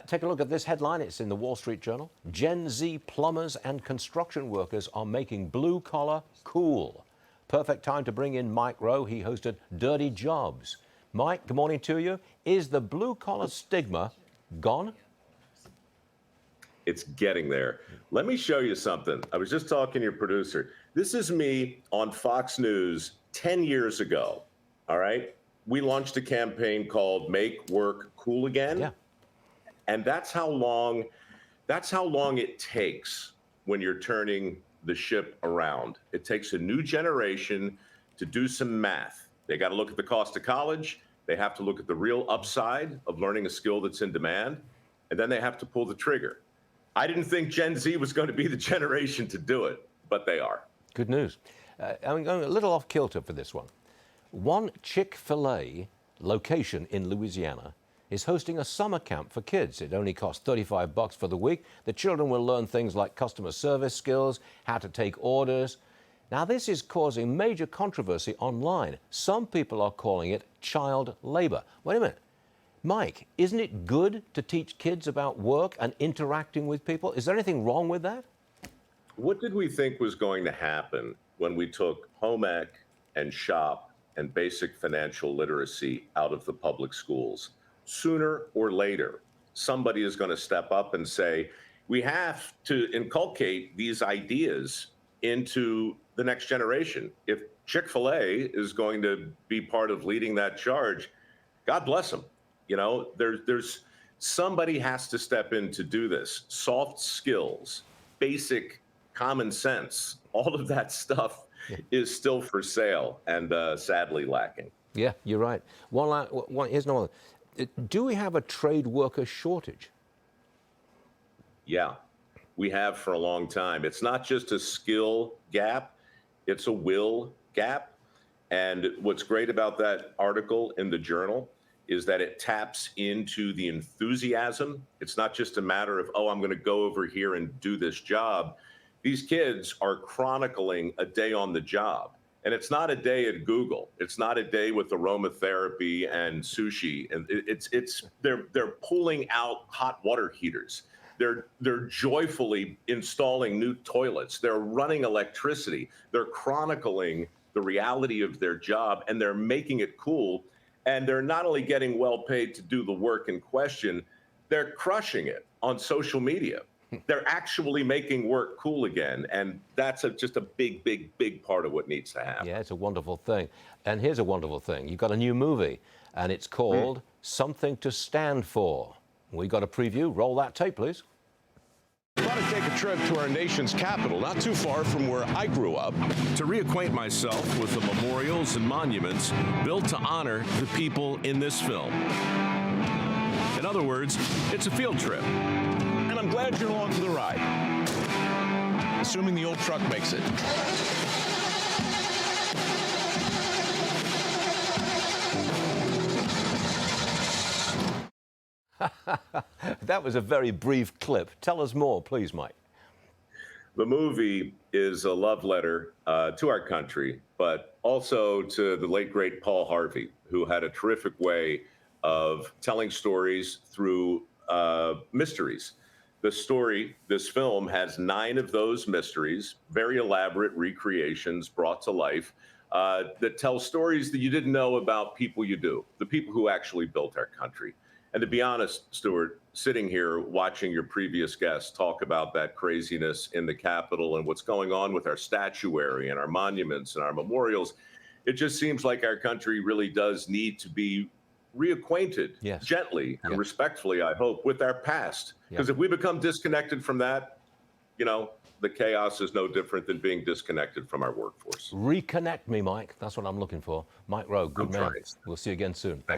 Take a look at this headline. It's in the Wall Street Journal. Gen Z plumbers and construction workers are making blue collar cool. Perfect time to bring in Mike Rowe. He hosted Dirty Jobs. Mike, good morning to you. Is the blue collar stigma gone? It's getting there. Let me show you something. I was just talking to your producer. This is me on Fox News 10 years ago. All right. We launched a campaign called Make Work Cool Again. Yeah. And that's how long it takes when you're turning the ship around. It takes a new generation to do some math. They got to look at the cost of college. They have to look at the real upside of learning a skill that's in demand. And then they have to pull the trigger. I didn't think Gen Z was going to be the generation to do it, but they are. Good news. I'm going a little off kilter for this one. One Chick-fil-A location in Louisiana is hosting a summer camp for kids. It only costs $35 for the week. The children will learn things like customer service skills, how to take orders. Now, this is causing major controversy online. Some people are calling it child labor. Wait a minute. Mike, isn't it good to teach kids about work and interacting with people? Is there anything wrong with that? What did we think was going to happen when we took home ec and shop and basic financial literacy out of the public schools? Sooner or later, somebody is going to step up and say, we have to inculcate these ideas into the next generation. If Chick-fil-A is going to be part of leading that charge, God bless them. You know, there's somebody has to step in to do this. Soft skills, basic common sense, all of that stuff is still for sale and sadly lacking. Yeah, you're right. Here's another. Do we have a trade worker shortage? Yeah, we have for a long time. It's not just a skill gap, it's a will gap. And what's great about that article in the Journal is that it taps into the enthusiasm. It's not just a matter of, oh, I'm going to go over here and do this job. These kids are chronicling a day on the job. And it's not a day at Google. It's not a day with aromatherapy and sushi. And they're pulling out hot water heaters. They're joyfully installing new toilets. They're running electricity. They're chronicling the reality of their job, and they're making it cool. And they're not only getting well paid to do the work in question, they're crushing it on social media. They're actually making work cool again. And that's just a big, big, big part of what needs to happen. Yeah, it's a wonderful thing. And here's a wonderful thing. You've got a new movie, and it's called Something to Stand For. We got a preview. Roll that tape, please. I thought I'd take a trip to our nation's capital, not too far from where I grew up, to reacquaint myself with the memorials and monuments built to honor the people in this film. In other words, it's a field trip. And I'm glad you're along for the ride. Assuming the old truck makes it. That was a very brief clip. Tell us more, please, Mike. The movie is a love letter to our country, but also to the late, great Paul Harvey, who had a terrific way of telling stories through mysteries. This film has 9 of those mysteries, very elaborate recreations brought to life that tell stories that you didn't know about people you do, the people who actually built our country. And to be honest, Stuart, sitting here watching your previous guests talk about that craziness in the Capitol and what's going on with our statuary and our monuments and our memorials, it just seems like our country really does need to be reacquainted gently and respectfully, I hope, with our past. Because if we become disconnected from that, you know, the chaos is no different than being disconnected from our workforce. Reconnect me, Mike. That's what I'm looking for. Mike Rowe, good man. We'll see you again soon. Thanks.